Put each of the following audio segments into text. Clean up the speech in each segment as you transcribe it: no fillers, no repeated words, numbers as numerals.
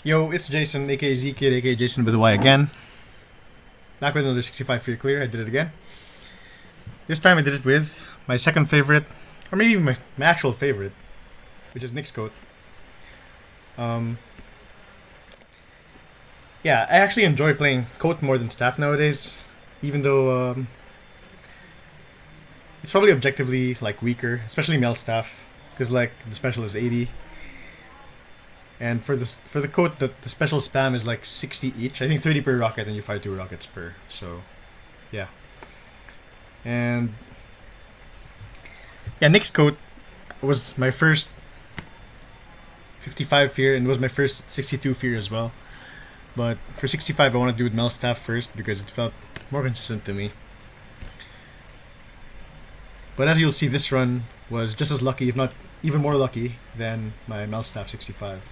Yo, it's Jason, aka Z-Kid, aka Jason with a Y again. Back with another 65 Fear Clear, I did it again. This time I did it with my second favorite, or maybe my actual favorite, which is Nyx Coat. Yeah, I actually enjoy playing Coat more than Staff nowadays, even though it's probably objectively like weaker, especially Mel Staff, because like the special is 80. And for the Coat, the special spam is like 60 each. I think 30 per rocket, and you fire 2 rockets per. So, yeah. And yeah, Nyx Coat was my first 55 fear, and it was my first 62 fear as well. But for 65, I want to do with Mel Staff first because it felt more consistent to me. But as you'll see, this run was just as lucky, if not even more lucky, than my Mel Staff 65.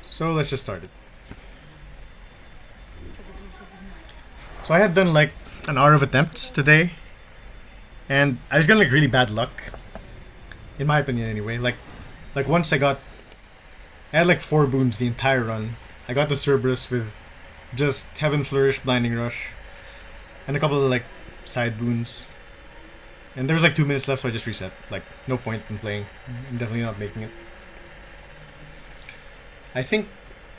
So let's just start it. So I had done like an hour of attempts today, and I was getting like really bad luck, in my opinion anyway. Like once I had like 4 boons the entire run. I got the Cerberus with just Heaven Flourish, Blinding Rush, and a couple of like side boons. And there was like 2 minutes left, so I just reset. Like, no point in playing. I'm definitely not making it. I think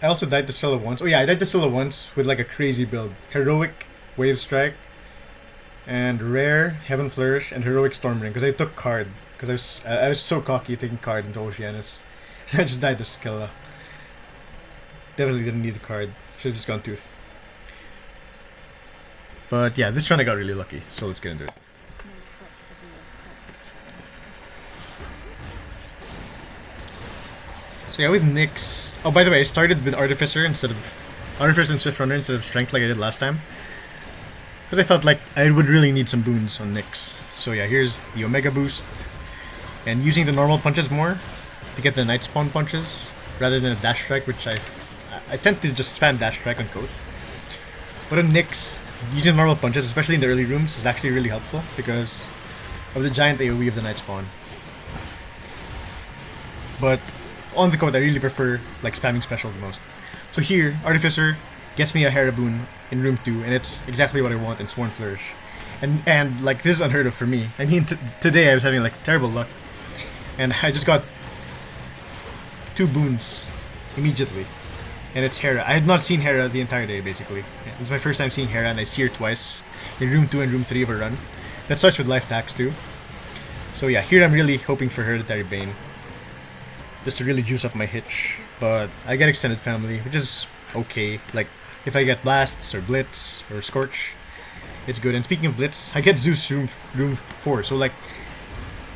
I also died to Scylla once. Oh yeah, I died to Scylla once with like a crazy build. Heroic Wave Strike, and Rare Heaven Flourish, and Heroic Storm Ring, because I took card. Because I was so cocky taking card into Oceanus. I just died to Scylla. Definitely didn't need the card. Should have just gone Tooth. But yeah, this run I got really lucky, so let's get into it. So yeah, with Nyx... Oh, by the way, I started with Artificer and Swift Runner instead of Strength like I did last time. Because I felt like I would really need some boons on Nyx. So yeah, here's the Omega boost. And using the normal punches more to get the Night Spawn punches rather than a Dash Strike, which I tend to just spam Dash Strike on Coat. But on Nyx, using normal punches, especially in the early rooms, is actually really helpful because of the giant AoE of the Night Spawn. But on the Coat, I really prefer like spamming special the most. So here, Artificer gets me a Hera boon in room 2, and it's exactly what I want in Sworn Flourish. And like, this is unheard of for me. I mean, today I was having like terrible luck, and I just got 2 boons immediately, and it's Hera. I had not seen Hera the entire day, basically. This is my first time seeing Hera, and I see her twice in room 2 and room 3 of a run. That starts with life tax too. So yeah, here I'm really hoping for Hereditary Bane, just to really juice up my Hitch. But I get Extended Family, which is okay. Like, if I get Blasts or Blitz or Scorch, it's good. And speaking of Blitz, I get Zeus room 4. So like,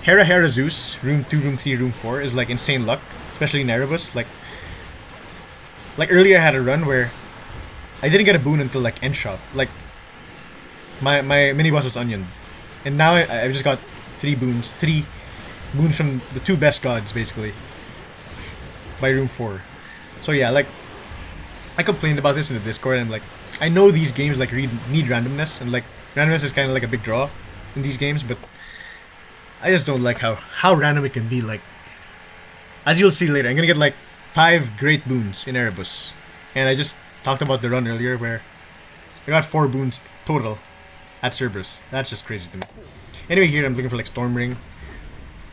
Hera Zeus, room 2, room 3, room 4 is like insane luck, especially in Erebus. Like earlier I had a run where I didn't get a boon until like end shot. Like, my mini boss was Onion. And now I've just got 3 boons from the 2 best gods, basically, by room 4. So yeah, like, I complained about this in the Discord, and like, I know these games like need randomness, and like, randomness is kind of like a big draw in these games, but I just don't like how random it can be. Like, as you'll see later, I'm gonna get like 5 great boons in Erebus, and I just talked about the run earlier where I got 4 boons total at Cerberus. That's just crazy to me. Anyway, here I'm looking for like Storm Ring.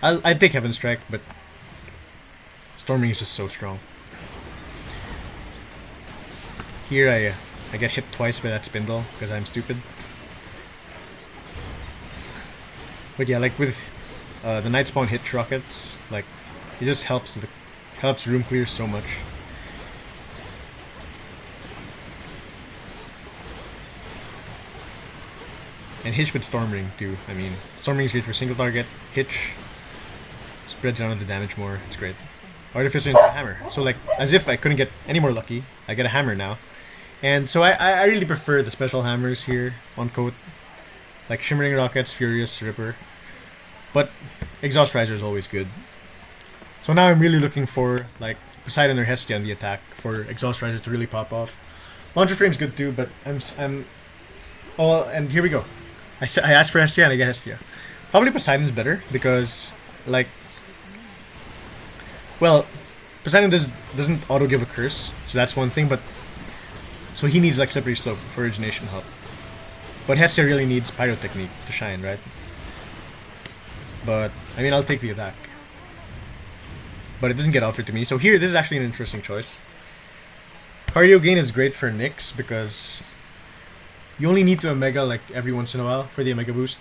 I'd take Heaven Strike, but Storm Ring is just so strong. Here I get hit twice by that Spindle because I'm stupid. But yeah, like with the Night Spawn Hitch rockets, like, it just helps room clear so much. And Hitch with Storm Ring too. I mean, Storm Ring is great for single target. Hitch spreads out the damage more. It's great. Artificer into Hammer. So like, as if I couldn't get any more lucky, I get a Hammer now. And so I really prefer the special hammers here on Coat. Like Shimmering Rockets, Furious, Ripper. But Exhaust Riser is always good. So now I'm really looking for like Poseidon or Hestia on the attack for Exhaust Risers to really pop off. Launcher Frame's good too, but I'm oh, and here we go. I asked for Hestia and I get Hestia. Probably Poseidon's better because, like, well, Poseidon doesn't auto give a curse, so that's one thing. But so he needs like Slippery Slope for origination help. But Hestia really needs Pyrotechnique to shine, right? But I mean, I'll take the attack. But it doesn't get offered to me. So here, this is actually an interesting choice. Cardio gain is great for Nyx because you only need to Omega like every once in a while for the Omega boost.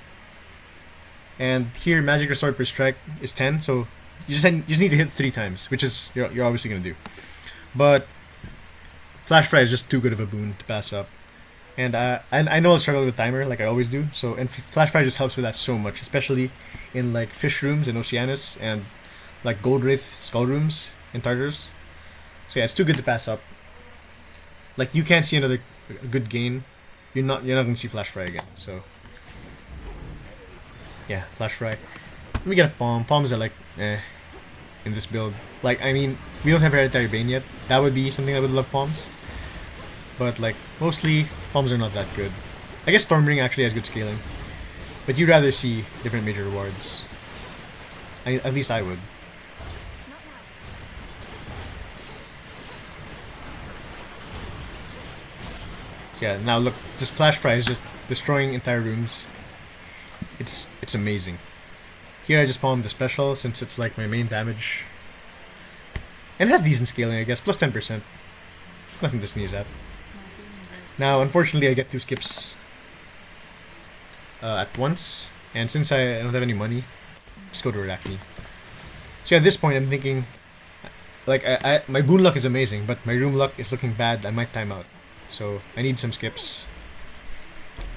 And here, magic restored per strike is 10, so you just need to hit 3 times, which is you're obviously gonna do. But Flash Fry is just too good of a boon to pass up. And I know I'll struggle with timer like I always do. So and Flash Fry just helps with that so much, especially in like fish rooms in Oceanus and like Gold Wraith skull rooms in Tartarus. So yeah, it's too good to pass up. Like you can't see another good gain. You're not gonna see Flash Fry again. So yeah, Flash Fry. Let me get a Palm. Palms are like in this build. Like I mean, we don't have Hereditary Bane yet. That would be something I would love Palms. But like mostly Palms are not that good. I guess Stormring actually has good scaling. But you'd rather see different major rewards. At least I would. Yeah, now look, this Flash Fry is just destroying entire rooms. It's amazing. Here I just palmed the special since it's like my main damage. And it has decent scaling, I guess, plus 10%. It's nothing to sneeze at. Now, unfortunately, I get 2 skips at once. And since I don't have any money, just go to Arachne. So at this point, I'm thinking, like, my boon luck is amazing, but my room luck is looking bad. I might time out. So I need some skips.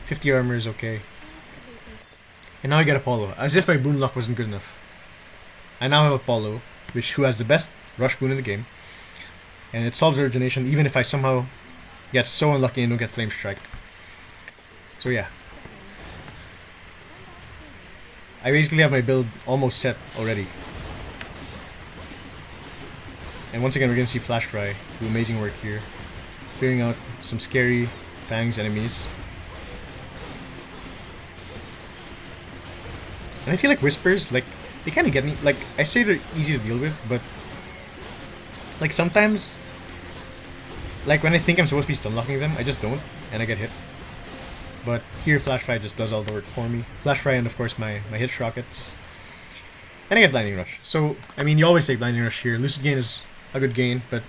50 armor is okay. And now I get Apollo, as if my boon luck wasn't good enough. I now have Apollo, who has the best rush boon in the game. And it solves origination even if I somehow get so unlucky and don't get Flame Strike. So yeah. I basically have my build almost set already. And once again we're gonna see Flash Fry do amazing work here. Clearing out some scary Fangs enemies. And I feel like Whispers, like, they kind of get me. Like, I say they're easy to deal with, but like sometimes, like when I think I'm supposed to be stun locking them, I just don't, and I get hit. But here Flash Fry just does all the work for me. Flash Fry and of course my Hitch Rockets. And I get Blinding Rush. So, I mean, you always take Blinding Rush here. Lucid Gain is a good gain, but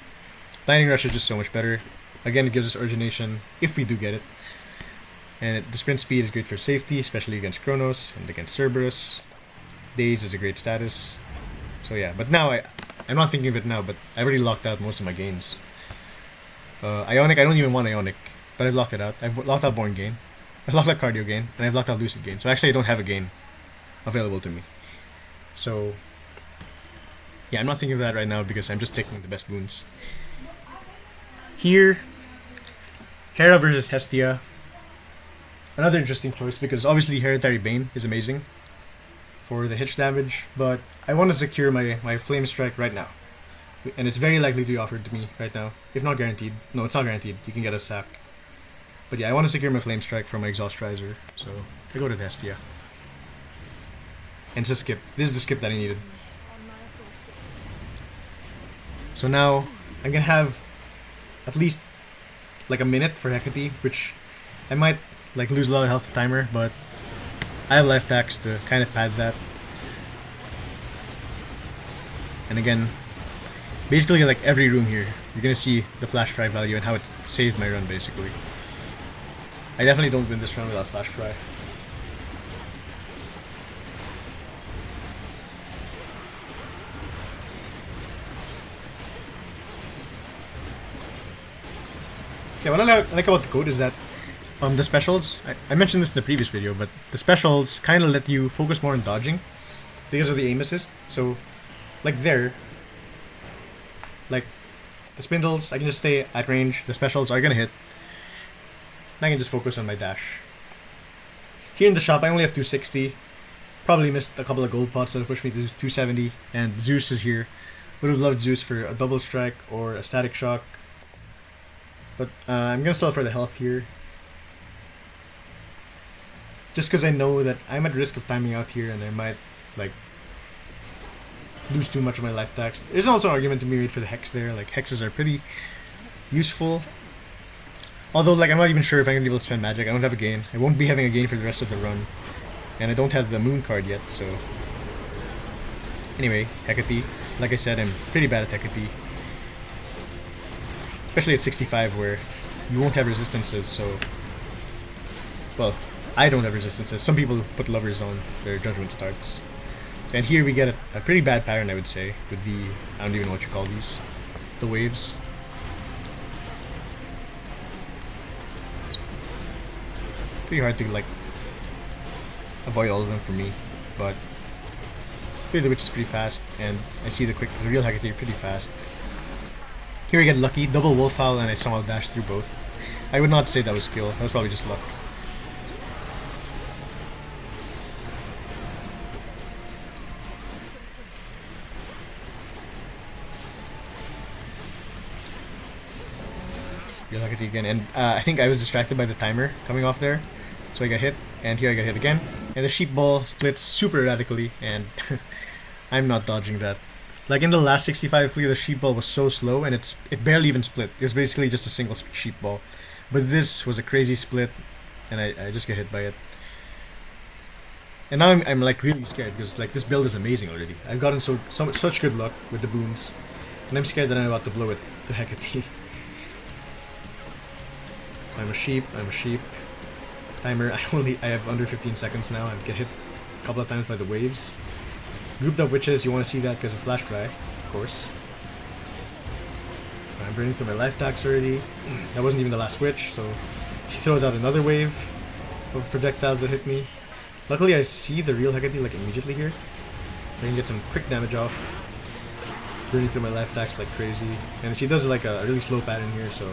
Blinding Rush is just so much better. Again, it gives us Origination, if we do get it. And the sprint speed is great for safety, especially against Chronos and against Cerberus. Daze is a great status. So yeah, but now I'm not thinking of it now, but I already locked out most of my gains. Ionic, I don't even want Ionic, but I've locked it out. I've locked out Born Gain, I've locked out Cardio Gain, and I've locked out Lucid Gain. So actually I don't have a gain available to me. So yeah, I'm not thinking of that right now because I'm just taking the best boons. Here, Hera versus Hestia. Another interesting choice because obviously Hereditary Bane is amazing for the hitch damage, but I want to secure my Flame Strike right now. And it's very likely to be offered to me right now, if not guaranteed. No, it's not guaranteed. You can get a sack. But yeah, I want to secure my Flame Strike from my Exhaust Riser, so I go to Hestia. And it's a skip. This is the skip that I needed. So now, I'm gonna have at least like a minute for Hecate, which I might like lose a lot of health to timer, but I have life tax to kind of pad that. And again, basically like every room here, you're gonna see the Flash Fry value and how it saved my run basically. I definitely don't win this run without Flash Fry. So yeah, what I like about the code is that the specials, I mentioned this in the previous video, but the specials kind of let you focus more on dodging because of the aim assist. So, like there, like the spindles, I can just stay at range, the specials are gonna hit, and I can just focus on my dash. Here in the shop, I only have 260, probably missed a couple of gold pots that pushed me to 270, and Zeus is here. Would have loved Zeus for a double strike or a static shock, but I'm gonna sell for the health here. Just because I know that I'm at risk of timing out here and I might, like, lose too much of my life tax. There's also an argument to be made for the hex there. Like hexes are pretty useful. Although like I'm not even sure if I'm gonna be able to spend magic. I don't have a gain. I won't be having a gain for the rest of the run. And I don't have the moon card yet, so anyway, Hecate. Like I said, I'm pretty bad at Hecate. Especially at 65 where you won't have resistances, so well, I don't have resistances. Some people put lovers on their judgment starts. And here we get a pretty bad pattern, I would say, with the, I don't even know what you call these, the waves. It's pretty hard to like avoid all of them for me, but clear the witch is pretty fast, and I see the real Hecate pretty fast. Here I get lucky, double wolf howl, and I somehow dash through both. I would not say that was skill, that was probably just luck. Real Hecate again, and I think I was distracted by the timer coming off there, so I got hit, and here I got hit again. And the sheep ball splits super erratically, and I'm not dodging that. Like in the last 65 clear, the sheep ball was so slow, and it barely even split. It was basically just a single sheep ball. But this was a crazy split, and I just get hit by it. And now I'm like really scared, because like this build is amazing already. I've gotten such good luck with the boons, and I'm scared that I'm about to blow it to Hecate. I'm a sheep. Timer, I have under 15 seconds now. I get hit a couple of times by the waves. Grouped up witches, you want to see that because of Flash Fry, of course. I'm burning through my life tax already. That wasn't even the last witch, so she throws out another wave of projectiles that hit me. Luckily I see the real Hecate like immediately here. I can get some quick damage off. Burning through my life tax like crazy. And she does like a really slow pattern here, so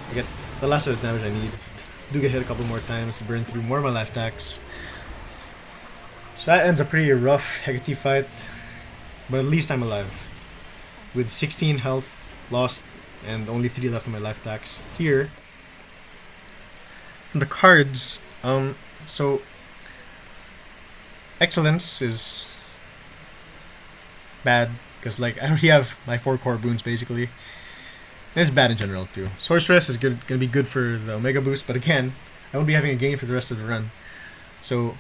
I get the last bit of damage I need. Do get hit a couple more times to burn through more of my life tax. So that ends a pretty rough Hecate fight, but at least I'm alive. With 16 health lost and only 3 left on my life tax. Here, on the cards, so Excellence is bad, because like I already have my 4 core boons basically. And it's bad in general too. Sorceress is gonna be good for the Omega boost, but again, I won't be having a gain for the rest of the run. So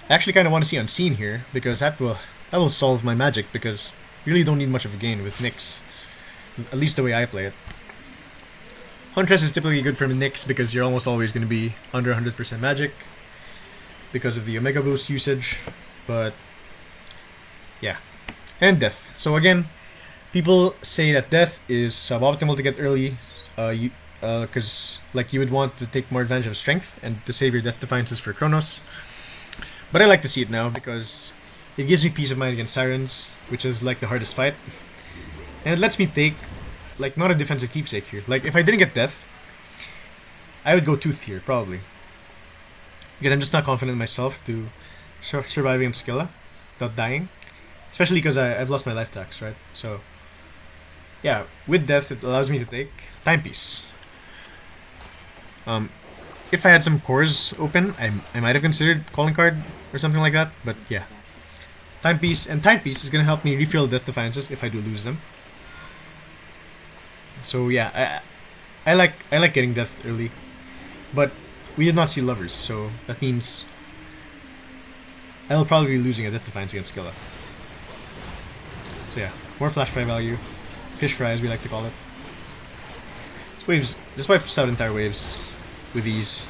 I actually kind of want to see Unseen here, because that will solve my magic, because you really don't need much of a gain with Nyx. At least the way I play it. Huntress is typically good for Nyx because you're almost always going to be under 100% magic because of the Omega boost usage, but yeah. And Death. So again, people say that Death is suboptimal to get early, because like you would want to take more advantage of Strength and to save your Death Defiances for Chronos. But I like to see it now because it gives me peace of mind against Sirens, which is like the hardest fight. And it lets me take, like, not a defensive keepsake here. Like, if I didn't get Death, I would go Tooth here, probably. Because I'm just not confident in myself to survive against Scylla without dying. Especially because I've lost my life tax, right? So, yeah, with Death, it allows me to take Timepiece. If I had some cores open, I might have considered Calling Card or something like that, but yeah. Timepiece, and Timepiece is going to help me refill Death Defiances if I do lose them. So yeah, I like getting Death early, but we did not see Lovers, so that means I will probably be losing a Death Defiance against Scylla. So yeah, more Flash Fry value, Fish Fry as we like to call it. This waves, just wipes out entire waves with ease.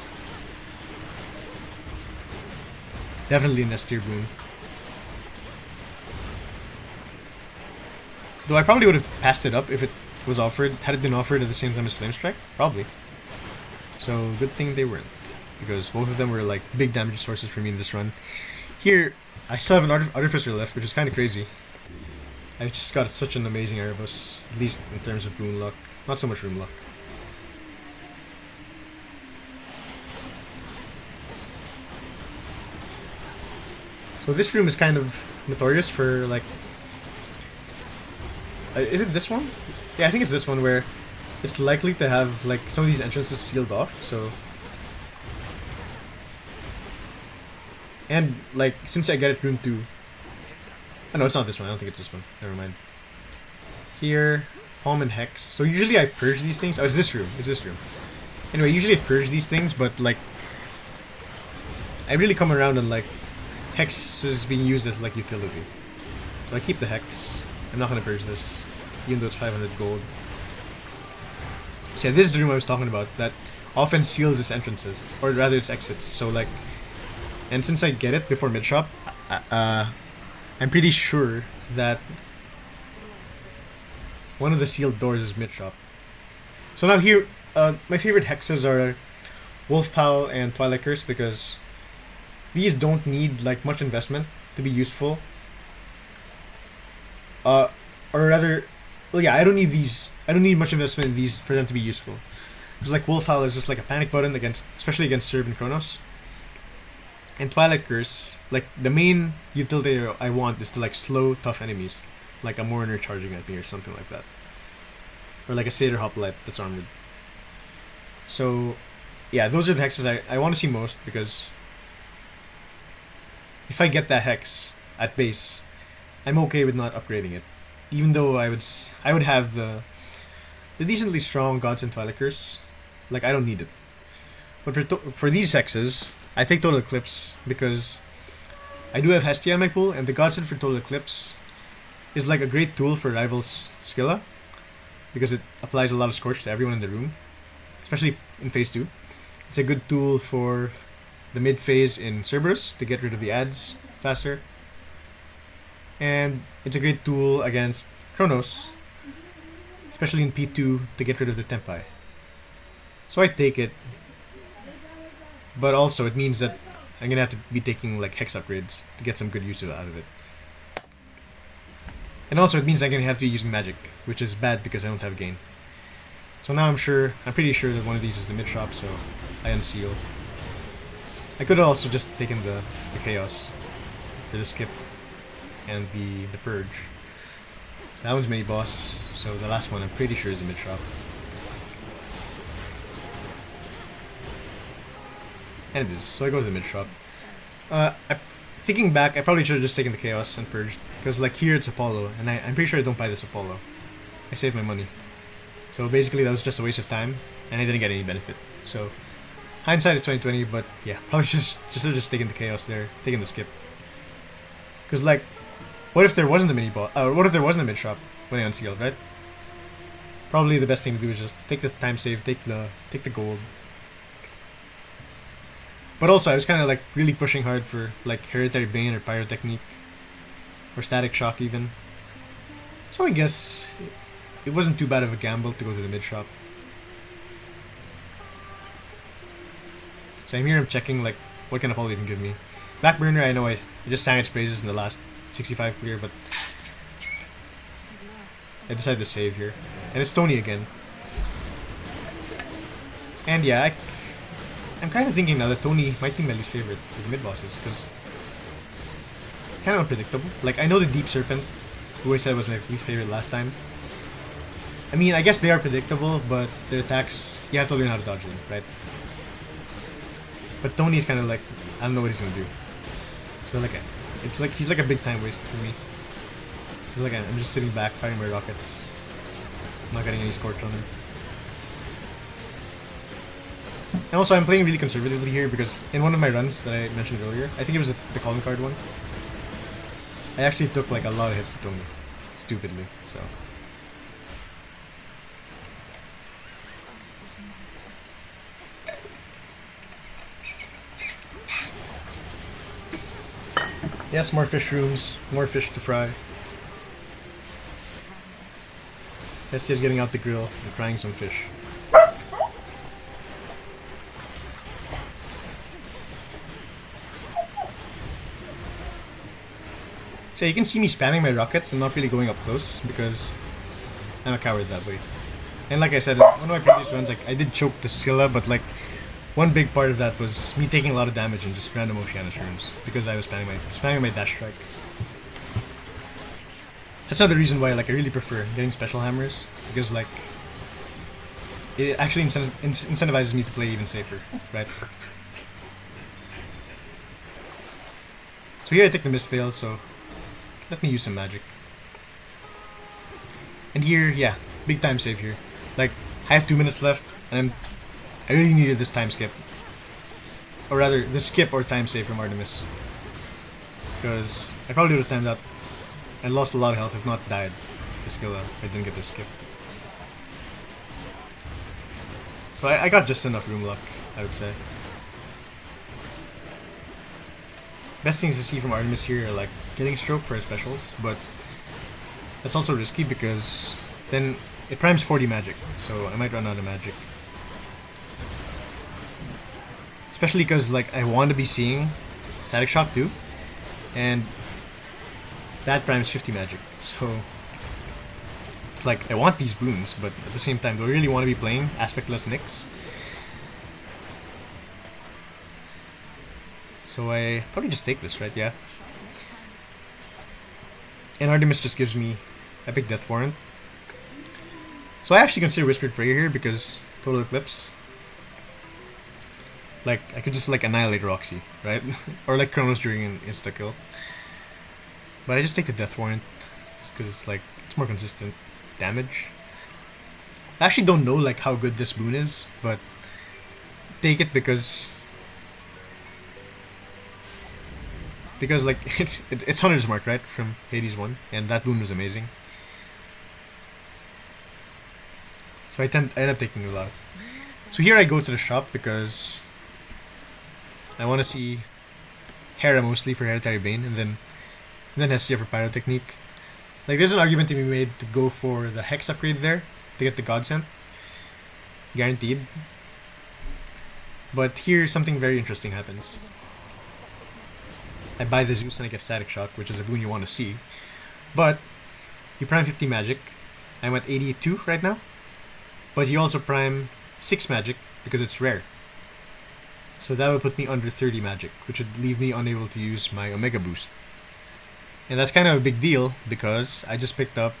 Definitely an S tier boon. Though I probably would have passed it up if it was offered, had it been offered at the same time as Flame Strike, probably. So good thing they weren't, because both of them were like big damage sources for me in this run. Here, I still have an Artificer left, which is kind of crazy. I just got such an amazing Erebus, at least in terms of boon luck, not so much room luck. So this room is kind of notorious for like, is it this one? Yeah, I think it's this one where it's likely to have like some of these entrances sealed off, so. And like, since I get it room 2, Oh, no, it's not this one. I don't think it's this one. Never mind. Here, Palm and Hex. So usually I purge these things. Oh, it's this room. It's this room. Anyway, usually I purge these things, but like, I really come around and like, Hex is being used as like utility. So I keep the Hex. I'm not gonna purge this, even though it's 500 gold. So yeah, this is the room I was talking about that often seals its entrances, or rather its exits. So like, and since I get it before mid shop, I'm pretty sure that one of the sealed doors is mid shop. So now here, my favorite hexes are Wolfhowl and Twilight Curse because these don't need like much investment to be useful. Or rather, well, yeah, I don't need these. I don't need much investment in these for them to be useful. Because like Wolfhowl is just like a panic button against, especially against Cerb and Chronos. And Twilight Curse, like the main utility I want is to like slow tough enemies, like a Mourner charging at me or something like that, or like a Satyr Hoplite that's armored. So, yeah, those are the hexes I want to see most because if I get that hex at base, I'm okay with not upgrading it, even though I would have the decently strong Gods and Twilight Curse. Like I don't need it, but for these hexes, I take Total Eclipse because I do have Hestia in my pool, and the Godsend for Total Eclipse is like a great tool for rivals Scylla because it applies a lot of Scorch to everyone in the room, especially in phase 2. It's a good tool for the mid phase in Cerberus to get rid of the ads faster, and it's a great tool against Chronos, especially in P2 to get rid of the Tempi. So I take it, but also it means that I'm gonna have to be taking like hex upgrades to get some good use out of it. And also it means I'm gonna have to be using magic, which is bad because I don't have gain. So now I'm pretty sure that one of these is the mid shop, so I unseal. I could have also just taken the chaos for the skip and the purge. So that one's mini boss, so the last one I'm pretty sure is the mid shop. And it is, so I go to the mid shop. Thinking back, I probably should have just taken the chaos and purged, because like here it's Apollo, and I'm pretty sure I don't buy this Apollo. I saved my money. So basically that was just a waste of time, and I didn't get any benefit. So hindsight is 2020, but yeah, probably just taking the chaos there, taking the skip. Because like, what if there wasn't a mini boss? What if there wasn't a mid shop when I unsealed, right? Probably the best thing to do is just take the time save, take the gold. But also, I was kind of like really pushing hard for like Hereditary Bane or Pyrotechnique or Static Shock even. So I guess it wasn't too bad of a gamble to go to the mid shop. So I'm here, I'm checking like what can Apollo even give me. Backburner, I know I just sang its praises in the last 65 clear, but I decided to save here. And it's Tony again. And yeah, I'm kind of thinking now that Tony might be my least favorite with the mid-bosses, because it's kind of unpredictable. Like, I know the Deep Serpent, who I said was my least favorite last time. I mean, I guess they are predictable, but their attacks, you have to learn how to dodge them, right? But Tony is kind of like, I don't know what he's gonna do. So like, it's like he's like a big time waste for me. It's like I'm just sitting back firing my rockets. I'm not getting any Scorch on him. And also, I'm playing really conservatively here because in one of my runs that I mentioned earlier, I think it was the calling card one, I actually took like a lot of hits to Tony, stupidly, so. Yes, more fish rooms, more fish to fry. Hestia's getting out the grill and frying some fish. So you can see me spamming my rockets and not really going up close because I'm a coward that way. And like I said, in one of my previous runs, like I did choke the Scylla, but like one big part of that was me taking a lot of damage in just random Oceanus runes because I was spamming my dash strike. That's another reason why like I really prefer getting special hammers, because like it actually incentivizes me to play even safer, right? So here I take the mist veil, so let me use some magic. And here, yeah, big time save here. Like, I have 2 minutes left, and I really needed this time skip. Or rather, the skip or time save from Artemis. Because I probably would have timed out and lost a lot of health, if not died, to Scylla, if I didn't get the skip. So I got just enough room luck, I would say. Best things to see from Artemis here are like getting stroke for her specials, but that's also risky because then it primes 40 magic, so I might run out of magic. Especially because like I want to be seeing Static Shock too, and that primes 50 magic, so it's like I want these boons, but at the same time, do I really want to be playing aspectless Nyx? So I probably just take this, right? Yeah. And Artemis just gives me epic death warrant. So I actually consider Whispered Prayer here because Total Eclipse. Like, I could just like annihilate Roxy, right? Or like Chronos during an insta-kill. But I just take the death warrant because it's like, it's more consistent damage. I actually don't know like how good this boon is, but take it because like it's Hunter's Mark, right, from Hades 1, and that boon was amazing. So I end up taking a lot. So here I go to the shop because I want to see Hera mostly for Hereditary Bane, and then Hestia for Pyrotechnique. Like, there's an argument to be made to go for the Hex upgrade there to get the Godsent. Guaranteed. But here, something very interesting happens. I buy the Zeus and I get Static Shock, which is a boon you want to see. But, you prime 50 magic. I'm at 82 right now. But you also prime 6 magic because it's rare. So that would put me under 30 magic, which would leave me unable to use my Omega boost. And that's kind of a big deal because I just picked up,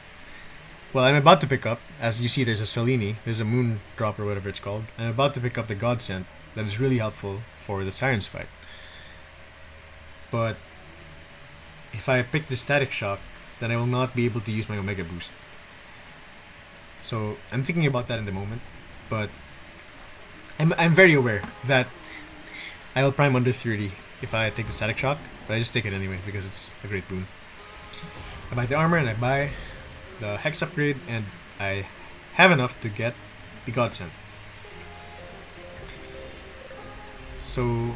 well, I'm about to pick up, as you see there's a Selene, there's a moon drop or whatever it's called. I'm about to pick up the Godsent that is really helpful for the Sirens fight. But if I pick the Static Shock, then I will not be able to use my Omega boost. So I'm thinking about that in the moment, but I'm very aware that I will prime under 30 if I take the Static Shock, but I just take it anyway because it's a great boon. I buy the armor and I buy the Hex upgrade, and I have enough to get the Godsent. So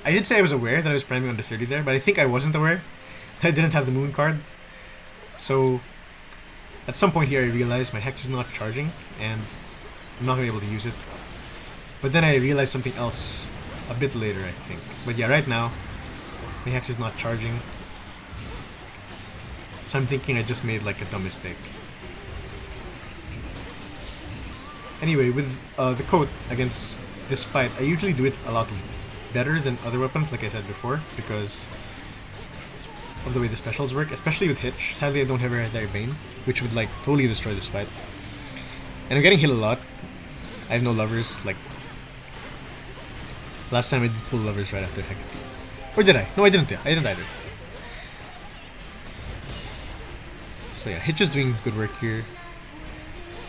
I did say I was aware that I was priming under 30 there, but I think I wasn't aware that I didn't have the moon card. So at some point here I realized my Hex is not charging and I'm not going to be able to use it. But then I realized something else a bit later, I think. But yeah, right now my Hex is not charging. So I'm thinking I just made like a dumb mistake. Anyway, with the coat against this fight, I usually do it a lot better than other weapons, like I said before, because of the way the specials work, especially with Hitch. Sadly, I don't have Hereditary Bane, which would like totally destroy this fight. And I'm getting hit a lot. I have no lovers, like last time I did pull lovers right after Hecate. Or did I? No, I didn't. I didn't either. So yeah, Hitch is doing good work here.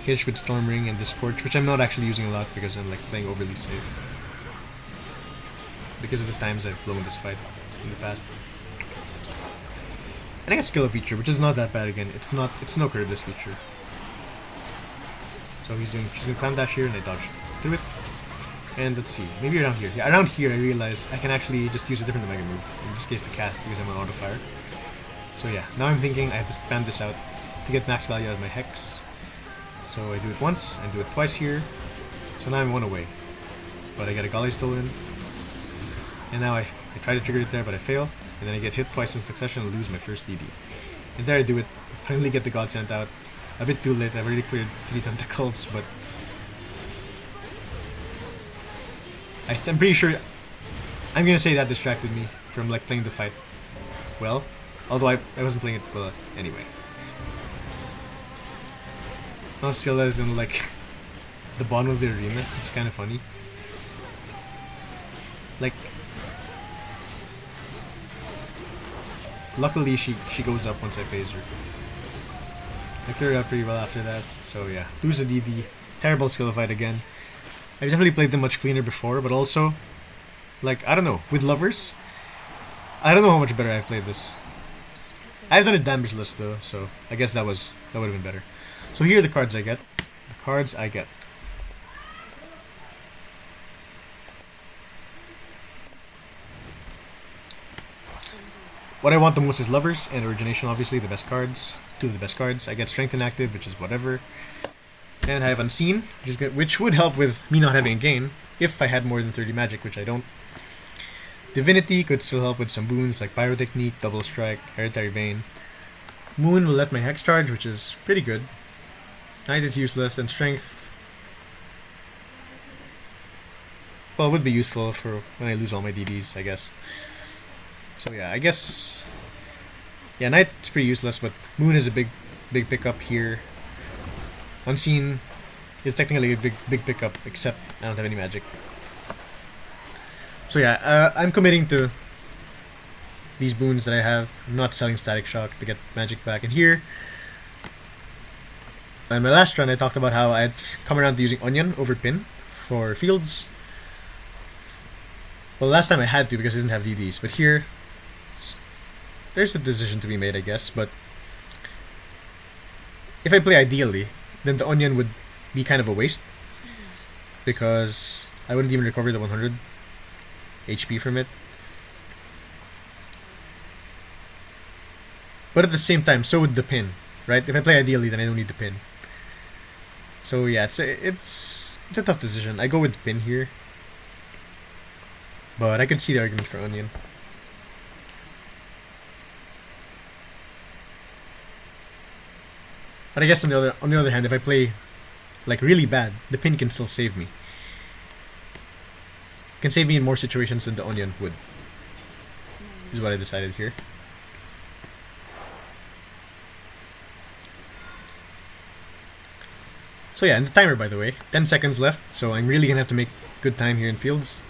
Hitch with Storm Ring and the Scorch, which I'm not actually using a lot because I'm like playing overly safe. Because of the times I've blown this fight in the past. And I got Skill feature, which is not that bad again. It's no curve this feature. So she's doing Clam Dash here and I dodge through it. And let's see, maybe around here. Yeah, around here I realized I can actually just use a different Omega move. In this case the cast, because I'm on auto fire. So yeah, now I'm thinking I have to spam this out to get max value out of my Hex. So I do it once, I do it twice here. So now I'm one away. But I get a Golly stolen. And now I try to trigger it there, but I fail. And then I get hit twice in succession and lose my first DD. And there I do it. Finally get the Godsent out. A bit too late, I've already cleared 3 tentacles, but I'm pretty sure I'm gonna say that distracted me from like playing the fight well. Although I wasn't playing it well anyway. Now Scylla is in like the bottom of the arena. It's kind of funny. Like luckily she goes up once I phase her. I cleared it up pretty well after that. So yeah, lose a DD. Terrible skill fight again. I've definitely played them much cleaner before, but also, like, I don't know, with lovers, I don't know how much better I've played this. I've done a damage list though, so I guess that would have been better. So here are the cards I get. The cards I get. What I want the most is lovers and origination, obviously the best cards. Two of the best cards. I get strength inactive, which is whatever. And I have Unseen, which is good, which would help with me not having a gain if I had more than 30 magic, which I don't. Divinity could still help with some boons like Pyrotechnique, Double Strike, Hereditary Bane. Moon will let my Hex charge, which is pretty good. Night is useless, and Strength, well, would be useful for when I lose all my DDs, I guess. So yeah, I guess, yeah, Night's pretty useless, but Moon is a big pickup here. Unseen is technically a big pickup, except I don't have any magic. So yeah, I'm committing to these boons that I have. I'm not selling Static Shock to get magic back. And here, in my last run, I talked about how I'd come around to using Onion over Pin for fields. Well, last time I had to because I didn't have DDs, but here, there's a decision to be made, I guess. But if I play ideally, then the Onion would be kind of a waste because I wouldn't even recover the 100 HP from it. But at the same time, so would the Pin, right? If I play ideally, then I don't need the Pin. So yeah, it's a tough decision. I go with Pin here, but I could see the argument for Onion. But I guess on the other hand, if I play like really bad, the Pin can still save me. It can save me in more situations than the Onion would. This is what I decided here. So yeah, and the timer, by the way, 10 seconds left, so I'm really gonna have to make good time here in fields.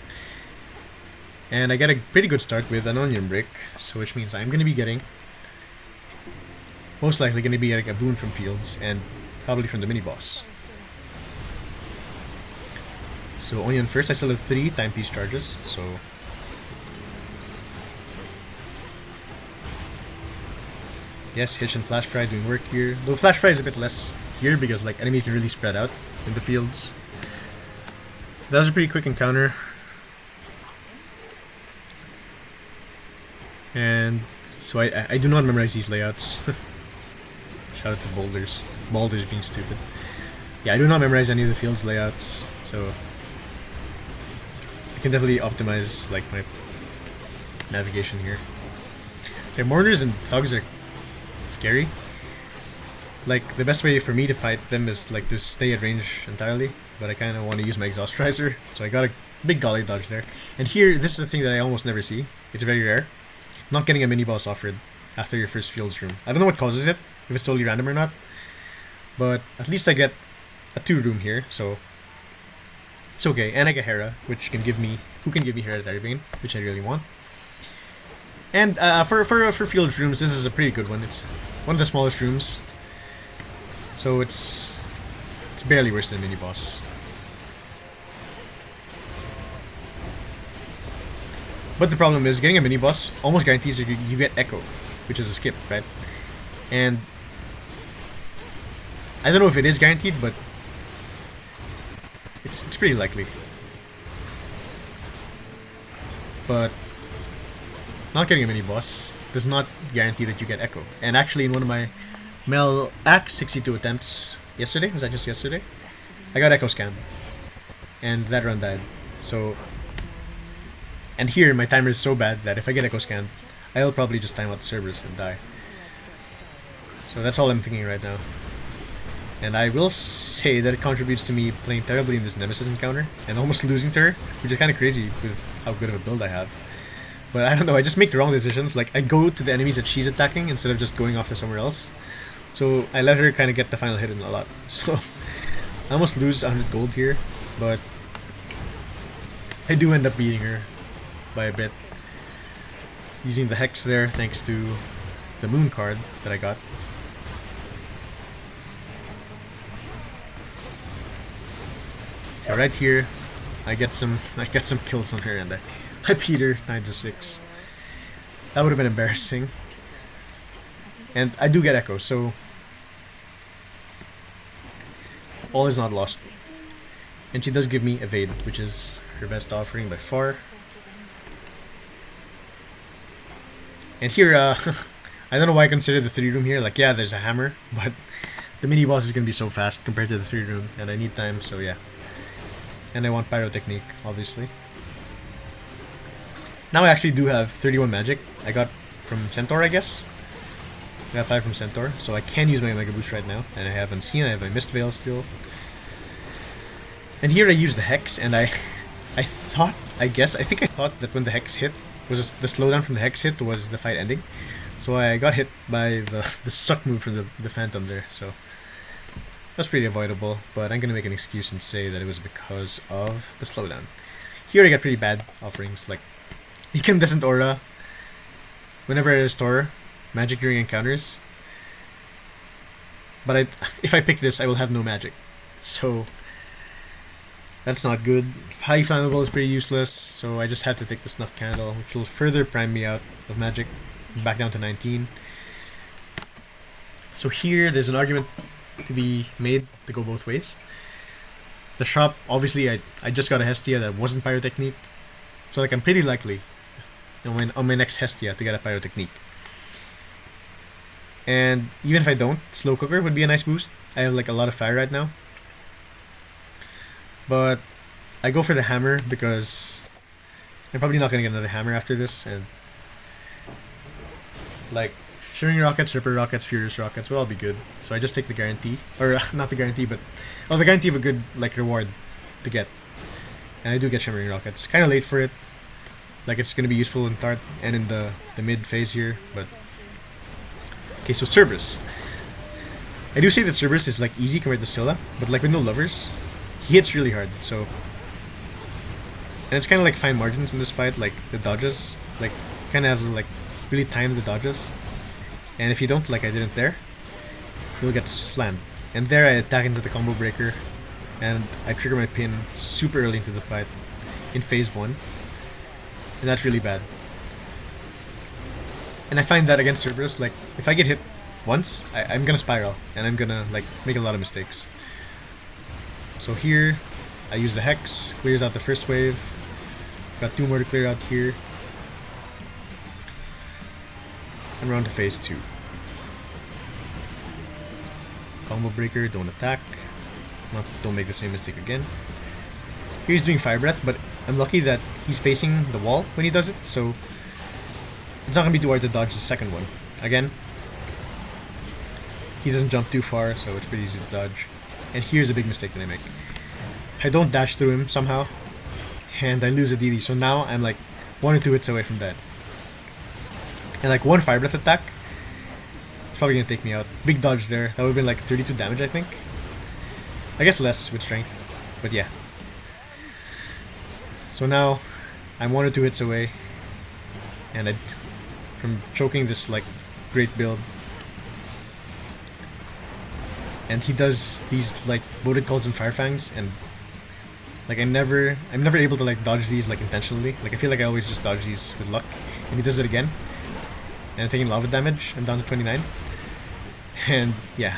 And I get a pretty good start with an Onion Brick, so which means I'm gonna be getting, most likely gonna be getting a boon from fields and probably from the mini boss. So Onion first, I still have 3 timepiece charges, so yes, Hitch and Flash Fry doing work here. Though Flash Fry is a bit less here because like enemy can really spread out in the fields. That was a pretty quick encounter. And so I do not memorize these layouts. Shout out to Boulders. Boulders being stupid. Yeah, I do not memorize any of the fields layouts, so I can definitely optimize like my navigation here. Okay, Mourners and Thugs are scary. Like, the best way for me to fight them is like to stay at range entirely, but I kind of want to use my Exhaust Riser, so I got a big golly dodge there. And here, this is the thing that I almost never see. It's very rare. Not getting a mini boss offered after your first fields room. I don't know what causes it, if it's totally random or not, but at least I get a 2 room here, so it's okay. And I get Hera, who can give me Hereditary Bane, which I really want. And for field rooms, this is a pretty good one. It's one of the smallest rooms, so it's barely worse than mini boss. But the problem is getting a mini boss almost guarantees you get Echo, which is a skip, right? And I don't know if it is guaranteed, but it's pretty likely. But not getting a mini boss does not guarantee that you get Echo. And actually, in one of my Mel Act 62 attempts yesterday, was that just yesterday? I got Echo Scam, and that run died. So, and here my timer is so bad that if I get Echo Scam, I'll probably just time out the Cerberus and die. So that's all I'm thinking right now. And I will say that it contributes to me playing terribly in this Nemesis encounter and almost losing to her, which is kind of crazy with how good of a build I have. But I don't know, I just make the wrong decisions. Like, I go to the enemies that she's attacking instead of just going off to somewhere else. So I let her kind of get the final hit in a lot. So I almost lose 100 gold here, but I do end up beating her by a bit. Using the Hex there, thanks to the moon card that I got. So right here, I get some kills on her, and I beat her 9-6. That would have been embarrassing. And I do get Echo, so all is not lost. And she does give me Evade, which is her best offering by far. And here, I don't know why I consider the 3 room here. Like, yeah, there's a hammer, but the mini boss is gonna be so fast compared to the 3 room, and I need time, so yeah. And I want Pyrotechnique, obviously. Now I actually do have 31 magic. I got from Centaur, I guess. I got 5 from Centaur, so I can use my Mega Boost right now. And I have Unseen, I have my Mist Veil still. And here I use the Hex, and I thought that when the Hex hit, was the slowdown from the Hex hit was the fight ending. So I got hit by the suck move from the Phantom there, so that's pretty avoidable, but I'm gonna make an excuse and say that it was because of the slowdown. Here I got pretty bad offerings, like Incandescent Aura whenever I restore magic during encounters. But if I pick this, I will have no magic, so that's not good. High Flammable is pretty useless, so I just have to take the Snuff Candle, which will further prime me out of magic, back down to 19. So here, there's an argument to be made to go both ways. The shop, obviously, I just got a Hestia that wasn't Pyrotechnique, so like I'm pretty likely on my next Hestia to get a Pyrotechnique. And even if I don't, Slow Cooker would be a nice boost. I have like a lot of fire right now. But I go for the hammer because I'm probably not going to get another hammer after this, and like Shimmering Rockets, Ripper Rockets, Furious Rockets will all be good. So I just take the guarantee, or not the guarantee, but the guarantee of a good like reward to get. And I do get Shimmering Rockets. Kind of late for it. Like it's going to be useful in Tart and in the mid phase here, but okay. So Cerberus. I do say that Cerberus is like easy compared to Scylla, but like with no lovers, he hits really hard. So, and it's kind of like fine margins in this fight, like the dodges, like kind of have to like really time the dodges. And if you don't, like I didn't there, you'll get slammed. And there I attack into the combo breaker, and I trigger my pin super early into the fight, in phase 1. And that's really bad. And I find that against Cerberus, like if I get hit once, I'm gonna spiral, and I'm gonna like make a lot of mistakes. So here, I use the Hex, clears out the first wave. Got 2 more to clear out here. And we're on to phase 2. Combo breaker, don't attack. Don't make the same mistake again. Here he's doing Fire Breath, but I'm lucky that he's facing the wall when he does it, so it's not gonna be too hard to dodge the second one. Again, he doesn't jump too far, so it's pretty easy to dodge. And here's a big mistake that I make. I don't dash through him somehow, and I lose a DD, so now I'm like 1 or 2 hits away from that. And like 1 Fire Breath attack, it's probably gonna take me out. Big dodge there, that would have been like 32 damage I think. I guess less with strength, but yeah. So now, I'm 1 or 2 hits away, and from choking this like great build. And he does these like Boded Calls and Firefangs, and like I'm never able to like dodge these like intentionally. Like I feel like I always just dodge these with luck, and he does it again. And I'm taking lava damage. I'm down to 29. And yeah,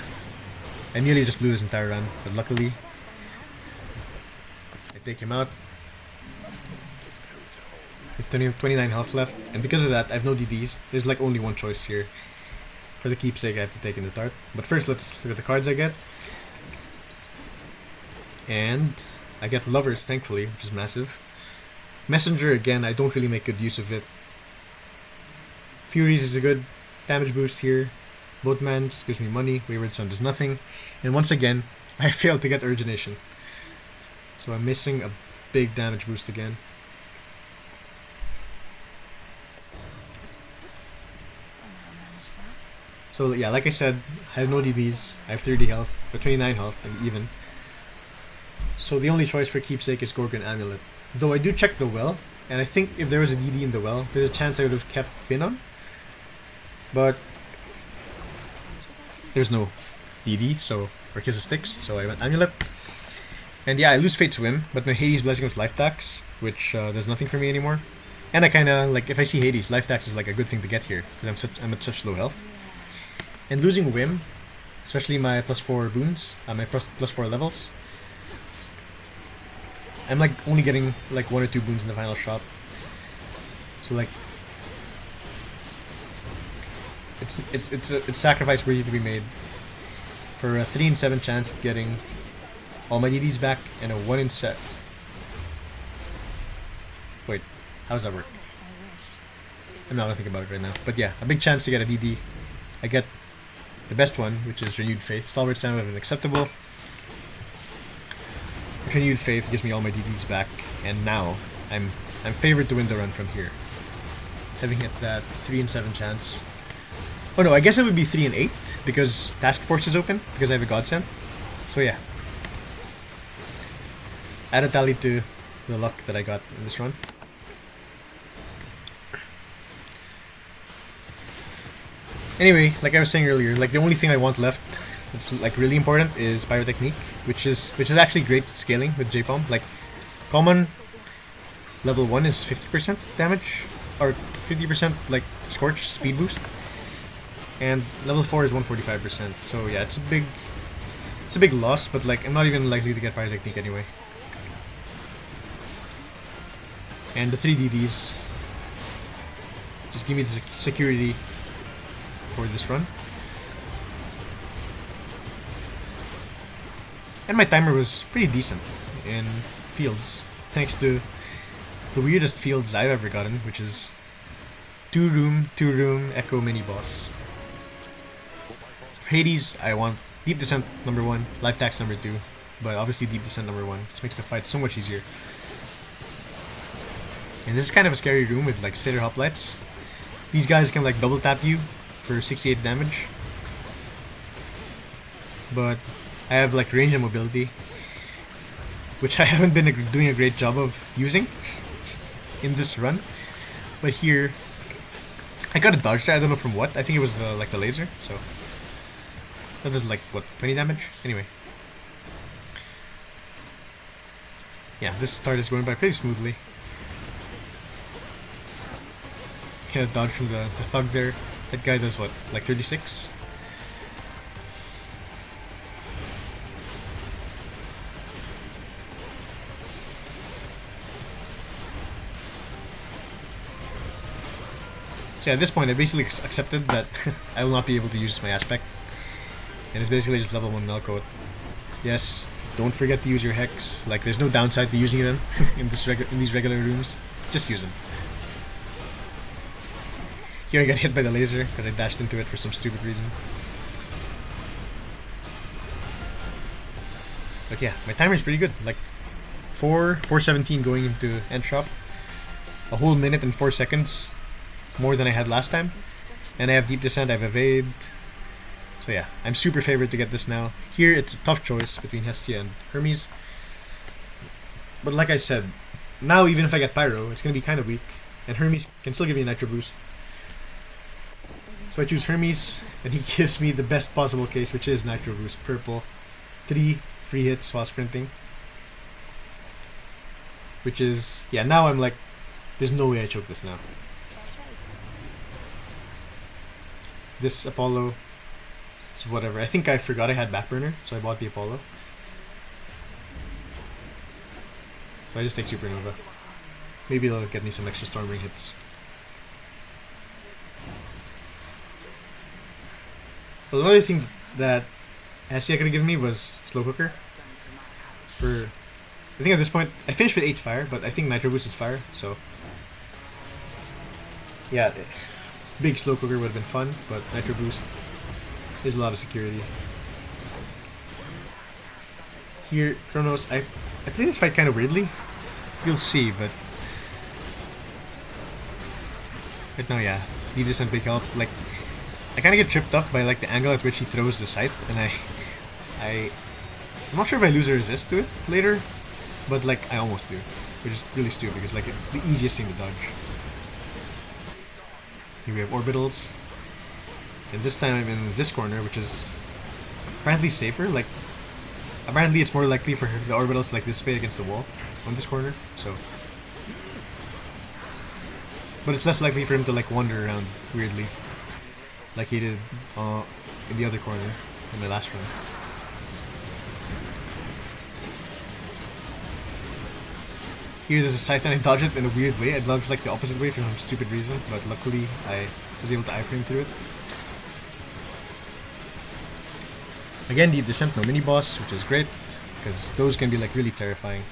I nearly just blew his entire run, but luckily I take him out. With 29 health left, and because of that, I have no DDs. There's like only one choice here. For the keepsake, I have to take in the Tart. But first, let's look at the cards I get. And I get Lovers, thankfully, which is massive. Messenger, again, I don't really make good use of it. Furies is a good damage boost here. Boatman just gives me money. Wayward Son does nothing. And once again, I failed to get Origination. So I'm missing a big damage boost again. So yeah, like I said, I have no DDs. I have 30 health, or 29 health, and even. So the only choice for keepsake is Gorgon Amulet. Though I do check the well, and I think if there was a DD in the well, there's a chance I would have kept Pin on. But There's no DD, so or Kiss of Sticks, so I went Amulet. And yeah, I lose Fate Swim, but my Hades Blessing with Life Tax, which does nothing for me anymore. And I kind of like if I see Hades, Life Tax is like a good thing to get here because I'm at such low health. And losing Whim, especially my +4 boons, my +4 levels. I'm like only getting like 1 or 2 boons in the final shop. So like, it's sacrifice worthy to be made for a 3 in 7 chance of getting all my DDs back and a 1 in set. Wait, how does that work? I'm not gonna think about it right now. But yeah, a big chance to get a DD. I get the best one, which is Renewed Faith. Stalwart Stamina and acceptable. Renewed Faith gives me all my DDs back, and now I'm favored to win the run from here. Having hit that 3 in 7 chance. Oh no, I guess it would be 3 in 8 because Task Force is open because I have a Godsend. So yeah. Add a tally to the luck that I got in this run. Anyway, like I was saying earlier, like the only thing I want left that's like really important is Pyrotechnique, which is actually great scaling with J-Palm. Like common level 1 is 50% damage or 50% like Scorch speed boost. And level 4 is 145%. So yeah, it's a big loss, but like I'm not even likely to get Pyrotechnique anyway. And the 3 DDs just give me the security for this run. And my timer was pretty decent in fields, thanks to the weirdest fields I've ever gotten, which is 2 room, Echo mini boss. For Hades, I want Deep Descent number 1, Life Tax number 2, but obviously Deep Descent number 1 just makes the fight so much easier. And this is kind of a scary room with like Slater Hoplites. These guys can like double tap you for 68 damage. But I have like range and mobility, which I haven't been doing a great job of using in this run. But here, I got a dodge there, I don't know from what. I think it was the laser, so that does like what, 20 damage? Anyway. Yeah, this start is going by pretty smoothly. Get a dodge from the thug there. That guy does what, like 36? So yeah, at this point I basically accepted that I will not be able to use my aspect. And it's basically just level 1 Mel Coat. Yes, don't forget to use your Hex. Like there's no downside to using them in these regular rooms. Just use them. Here I got hit by the laser because I dashed into it for some stupid reason. But yeah, my timer is pretty good. Like 4:17 going into end shop. A whole minute and 4 seconds more than I had last time. And I have Deep Descent, I have Evade. So yeah, I'm super favored to get this now. Here it's a tough choice between Hestia and Hermes. But like I said, now even if I get Pyro, it's going to be kind of weak. And Hermes can still give me a Nitro boost. So I choose Hermes, and he gives me the best possible case, which is Nitro Boost Purple. 3 free hits while sprinting. Which is, yeah, now I'm like, there's no way I choke this now. This Apollo is whatever. I think I forgot I had Backburner, so I bought the Apollo. So I just take Supernova. Maybe it'll get me some extra Stormring hits. Well, another thing that Hestia could have given me was Slow Cooker. I think at this point, I finished with 8 fire, but I think Nitro Boost is fire, so yeah, big Slow Cooker would have been fun, but Nitro Boost is a lot of security. Here, Chronos, I play this fight kind of weirdly. You'll see, but now, yeah, Deep Descent big help. Like, I kind of get tripped up by like the angle at which he throws the scythe, and I'm not sure if I lose a resist to it later, but like I almost do, which is really stupid because like it's the easiest thing to dodge. Here we have orbitals, and this time I'm in this corner, which is apparently safer. Like, apparently it's more likely for the orbitals to like dissipate against the wall on this corner. So, but it's less likely for him to like wander around weirdly, like he did in the other corner in my last run. Here there's a scythe and I dodge it in a weird way. I dodged like the opposite way for some stupid reason, but luckily I was able to iframe through it. Again, the Dissent no mini boss, which is great, because those can be like really terrifying,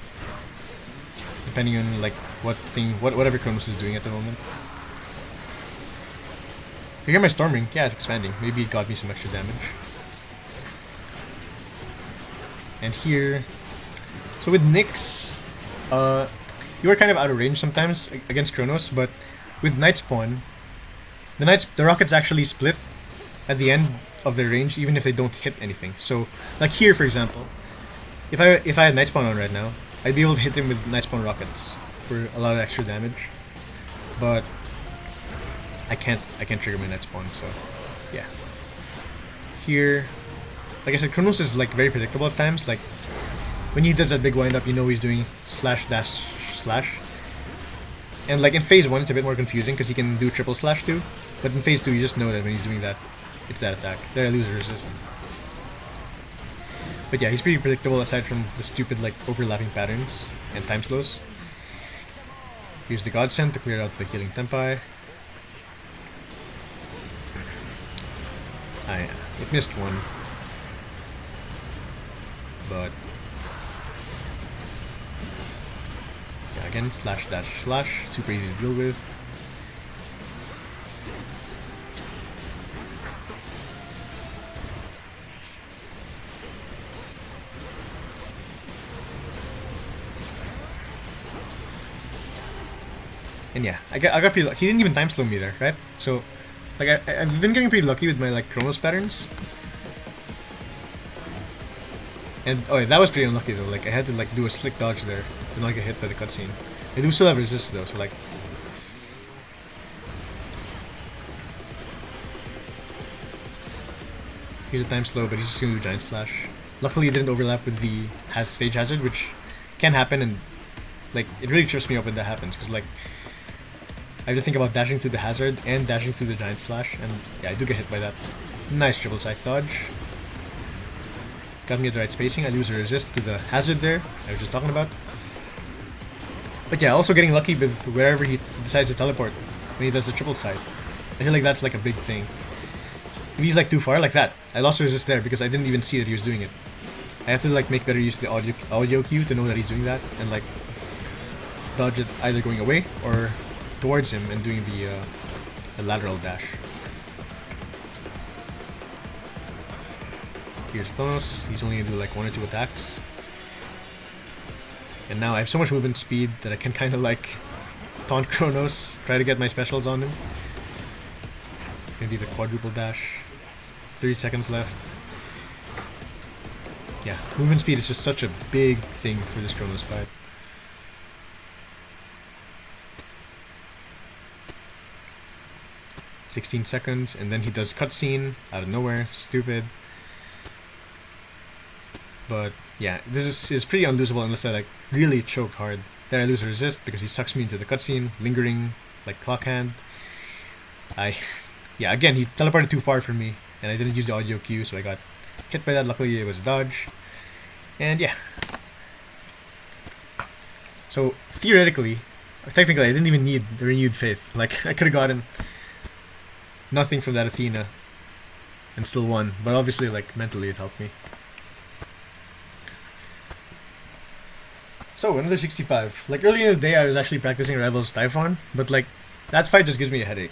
depending on like whatever Chronos is doing at the moment. You hear my storm ring? Yeah, it's expanding. Maybe it got me some extra damage. And here, so with Nyx, you are kind of out of range sometimes against Chronos, but with Night Spawn, the rockets actually split at the end of their range, even if they don't hit anything. So, like here, for example, if I had Night Spawn on right now, I'd be able to hit him with Night Spawn rockets for a lot of extra damage. But I can't trigger my Night Spawn, so yeah. Here, like I said, Chronos is like very predictable at times. Like when he does that big wind up, you know he's doing slash dash slash. And like in phase 1 it's a bit more confusing because he can do triple slash too. But in phase 2 you just know that when he's doing that, it's that attack. There I lose a resist. But yeah, he's pretty predictable aside from the stupid like overlapping patterns and time slows. Use the Godsend to clear out the healing tempi. It missed one. But yeah, again, slash dash slash, super easy to deal with. And yeah, I got pretty lucky. He didn't even time slow me there, right? So, like, I've been getting pretty lucky with my like Chronos patterns. And oh yeah, that was pretty unlucky though. Like I had to like do a slick dodge there to not get hit by the cutscene. I do still have resist though, so like. Here's a time slow, but he's just gonna do giant slash. Luckily, it didn't overlap with the stage hazard, which can happen, and like it really trips me up when that happens because like. I have to think about dashing through the hazard and dashing through the giant slash, and yeah, I do get hit by that. Nice triple scythe dodge. Got me at the right spacing. I lose a resist to the hazard there I was just talking about. But yeah, also getting lucky with wherever he decides to teleport when he does the triple scythe. I feel like that's like a big thing. If he's like too far, like that, I lost a resist there because I didn't even see that he was doing it. I have to like make better use of the audio cue to know that he's doing that and like dodge it either going away or towards him and doing the lateral dash. Here's Chronos. He's only gonna do like 1 or 2 attacks. And now I have so much movement speed that I can kind of like taunt Chronos, try to get my specials on him. It's gonna be the quadruple dash. 30 seconds left. Yeah, movement speed is just such a big thing for this Chronos fight. "16 seconds, and then he does cutscene out of nowhere. Stupid. But yeah, this is pretty unlosable unless I like really choke hard. There I lose a resist because he sucks me into the cutscene, lingering like clock hand. Yeah, again he teleported too far from me, and I didn't use the audio cue, so I got hit by that. Luckily it was a dodge, and yeah. So theoretically, or technically, I didn't even need the renewed faith. Like I could have gotten nothing from that Athena and still won, but obviously like mentally it helped me. So another 65. Like earlier in the day I was actually practicing Rival's Typhon, but like that fight just gives me a headache.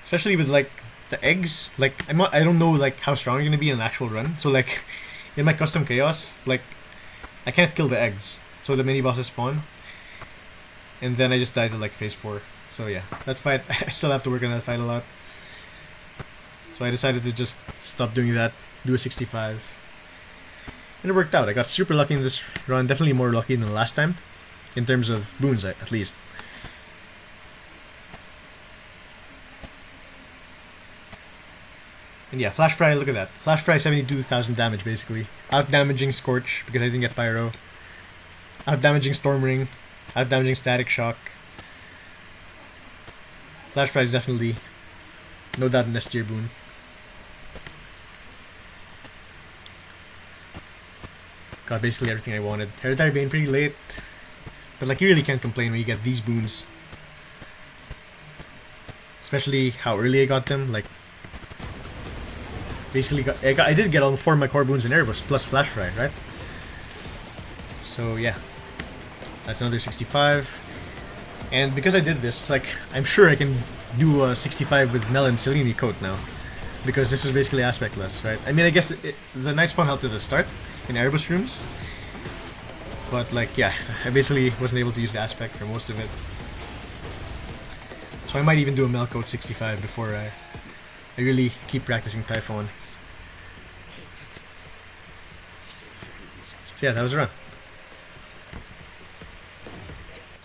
Especially with like the eggs. Like I don't know like how strong you're gonna be in an actual run. So like in my custom chaos, like I can't kill the eggs. So the mini bosses spawn. And then I just died at like phase 4. So yeah, that fight, I still have to work on that fight a lot. So I decided to just stop doing that, do a 65. And it worked out. I got super lucky in this run, definitely more lucky than the last time, in terms of boons at least. And yeah, Flash Fry, look at that. Flash Fry 72,000 damage basically. Out damaging Scorch because I didn't get Pyro. Out damaging Storm Ring. Out damaging Static Shock. Flash Fry is definitely no doubt an S tier boon. Got basically everything I wanted. Hereditary Bane pretty late. But like you really can't complain when you get these boons. Especially how early I got them. Like basically I did get all 4 of my core boons in Erebus plus Flash Fry, right? So yeah. That's another 65. And because I did this, like I'm sure I can do a 65 with Mel and Selene Coat now. Because this is basically aspectless, right? I mean, I guess the Night Spawn helped at the start in Erebus rooms. But like, yeah, I basically wasn't able to use the aspect for most of it. So I might even do a Mel Coat 65 before I really keep practicing Typhon. So yeah, that was a run.